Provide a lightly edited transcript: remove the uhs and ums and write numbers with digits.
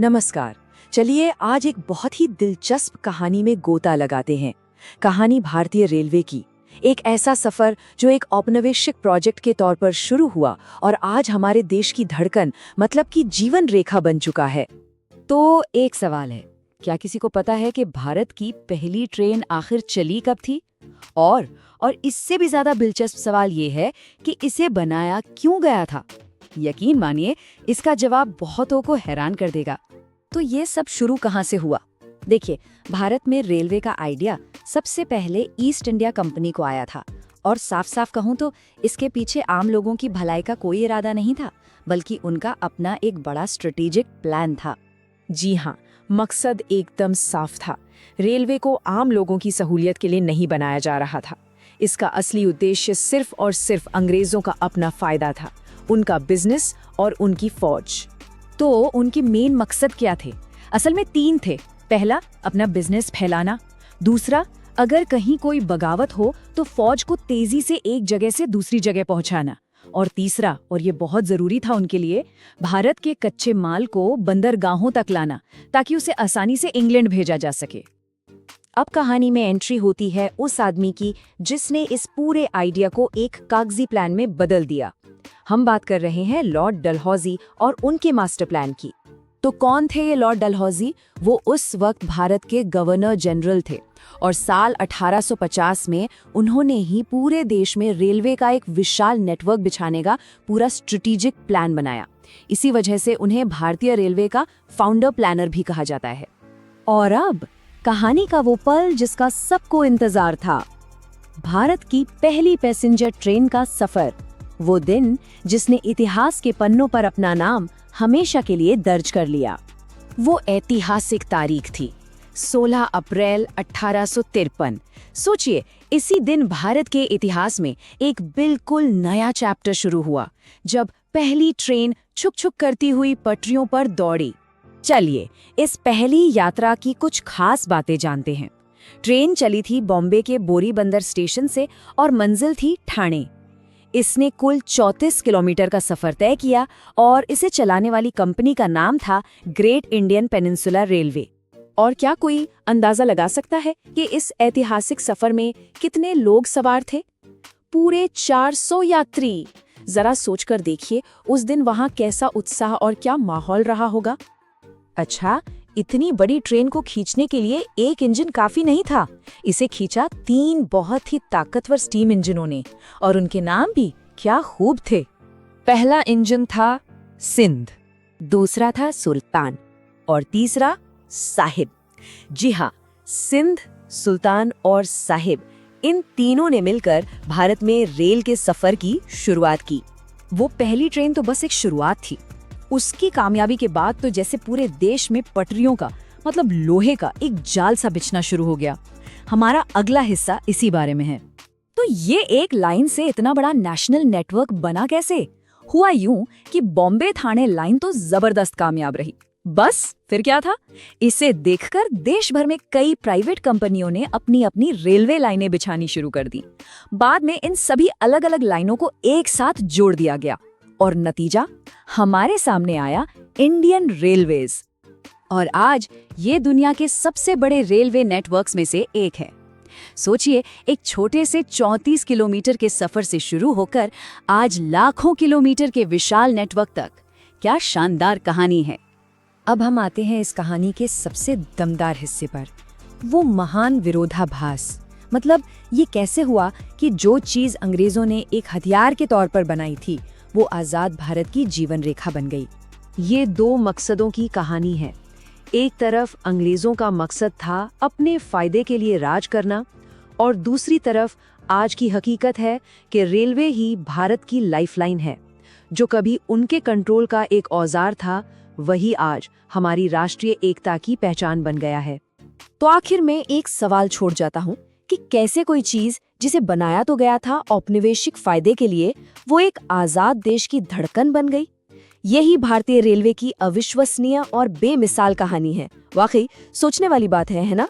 नमस्कार। चलिए आज एक बहुत ही दिलचस्प कहानी में गोता लगाते हैं। कहानी भारतीय रेलवे की, एक ऐसा सफर जो एक औपनिवेशिक प्रोजेक्ट के तौर पर शुरू हुआ और आज हमारे देश की धड़कन मतलब कि जीवन रेखा बन चुका है। तो एक सवाल है, क्या किसी को पता है कि भारत की पहली ट्रेन आखिर चली कब थी? और इससे भी ज्यादा दिलचस्प सवाल ये है कि इसे बनाया क्यों गया था? यकीन मानिए, इसका जवाब बहुतों को हैरान कर देगा। तो ये सब शुरू कहाँ से हुआ? देखिए, भारत में रेलवे का आइडिया सबसे पहले ईस्ट इंडिया कंपनी को आया था और साफ-साफ कहूँ तो इसके पीछे आम लोगों की भलाई का कोई इरादा नहीं था, बल्कि उनका अपना एक बड़ा स्ट्रेटेजिक प्लान था। जी हाँ, मकसद एकदम साफ था। रेलवे को आम लोगों की सहूलियत के लिए नहीं बनाया जा रहा था। इसका असली उद्देश्य सिर्फ और सिर्फ अंग्रेजों का अपना फायदा था, उनका बिजनेस और उनकी फौज। तो उनके मेन मकसद क्या थे? असल में 3 थे। पहला, अपना बिजनेस फैलाना। दूसरा, अगर कहीं कोई बगावत हो तो फौज को तेजी से एक जगह से दूसरी जगह पहुंचाना। और तीसरा, और ये बहुत जरूरी था उनके लिए, भारत के कच्चे माल को बंदरगाहों तक लाना ताकि उसे आसानी से इंग्लैंड भेजा जा सके। अब कहानी में एंट्री होती है उस आदमी की जिसने इस पूरे आइडिया को एक कागजी प्लान में बदल दिया। हम बात कर रहे हैं लॉर्ड डलहौजी और उनके मास्टर प्लान की। तो कौन थे ये लॉर्ड डलहौजी? वो उस वक्त भारत के गवर्नर जनरल थे और साल 1850 में उन्होंने ही पूरे देश में रेलवे का एक विशाल नेटवर्क बिछाने का पूरा स्ट्रेटेजिक प्लान बनाया। इसी वजह से उन्हें भारतीय रेलवे का फाउंडर प्लानर भी कहा जाता है। और अब कहानी का वो पल जिसका सबको इंतजार था, भारत की पहली पैसेंजर ट्रेन का सफर। वो दिन जिसने इतिहास के पन्नों पर अपना नाम हमेशा के लिए दर्ज कर लिया। वो ऐतिहासिक तारीख थी 16 अप्रैल 1853। सोचिए, इसी दिन भारत के इतिहास में एक बिल्कुल नया चैप्टर शुरू हुआ, जब पहली ट्रेन छुक छुक करती हुई पटरियों पर दौड़ी। चलिए इस पहली यात्रा की कुछ खास बातें जानते हैं। ट्रेन चली थी बॉम्बे के बोरीबंदर स्टेशन से और मंजिल थी ठाणे। इसने कुल 34 किलोमीटर का सफर तय किया और इसे चलाने वाली कंपनी का नाम था ग्रेट इंडियन पेनिनसुला रेलवे। और क्या कोई अंदाजा लगा सकता है कि इस ऐतिहासिक सफर में कितने लोग सवार थे? पूरे 400 यात्री। जरा सोचकर देखिए, उस दिन वहां कैसा उत्साह और क्या माहौल रहा होगा। अच्छा, इतनी बड़ी ट्रेन को खींचने के लिए एक इंजन काफी नहीं था। इसे खींचा 3 बहुत ही ताकतवर स्टीम इंजनों ने, और उनके नाम भी क्या खूब थे। पहला इंजन था सिंध, दूसरा था सुल्तान और तीसरा साहिब। जी हाँ, सिंध, सुल्तान और साहिब, इन तीनों ने मिलकर भारत में रेल के सफर की शुरुआत की। वो पहली ट्रेन तो बस एक शुरुआत थी। उसकी कामयाबी के बाद तो जैसे पूरे देश में पटरियों का मतलब लोहे का एक जाल सा बिछना शुरू हो गया। हमारा अगला हिस्सा इसी बारे में है। तो ये एक लाइन से इतना बड़ा नेशनल नेटवर्क बना कैसे? हुआ यूं कि बॉम्बे ठाणे लाइन तो जबरदस्त कामयाब रही। बस फिर क्या था? इसे देखकर देश भर में कई प्राइवेट कंपनियों ने अपनी अपनी रेलवे लाइनें बिछानी शुरू कर दी। बाद में इन सभी अलग अलग लाइनों को एक साथ जोड़ दिया गया और नतीजा हमारे सामने आया, इंडियन रेलवेज। और आज ये दुनिया के सबसे बड़े रेलवे नेटवर्क्स में से एक है। सोचिए, एक छोटे से 34 किलोमीटर के सफर से शुरू होकर आज लाखों किलोमीटर के विशाल नेटवर्क तक। क्या शानदार कहानी है। अब हम आते हैं इस कहानी के सबसे दमदार हिस्से पर, वो महान विरोधाभास। मतलब ये कैसे हुआ कि जो चीज अंग्रेजों ने एक हथियार के तौर पर बनाई थी, वो आजाद भारत की जीवन रेखा बन गई। ये 2 मकसदों की कहानी है। एक तरफ अंग्रेजों का मकसद था अपने फायदे के लिए राज करना, और दूसरी तरफ आज की हकीकत है कि रेलवे ही भारत की लाइफलाइन है। जो कभी उनके कंट्रोल का एक औजार था, वही आज हमारी राष्ट्रीय एकता की पहचान बन गया है। तो आखिर में एक सवाल छोड़ जाता हूँ कि कैसे कोई चीज जिसे बनाया तो गया था औपनिवेशिक फायदे के लिए, वो एक आजाद देश की धड़कन बन गई। यही भारतीय रेलवे की अविश्वसनीय और बेमिसाल कहानी है। वाकई सोचने वाली बात है ना?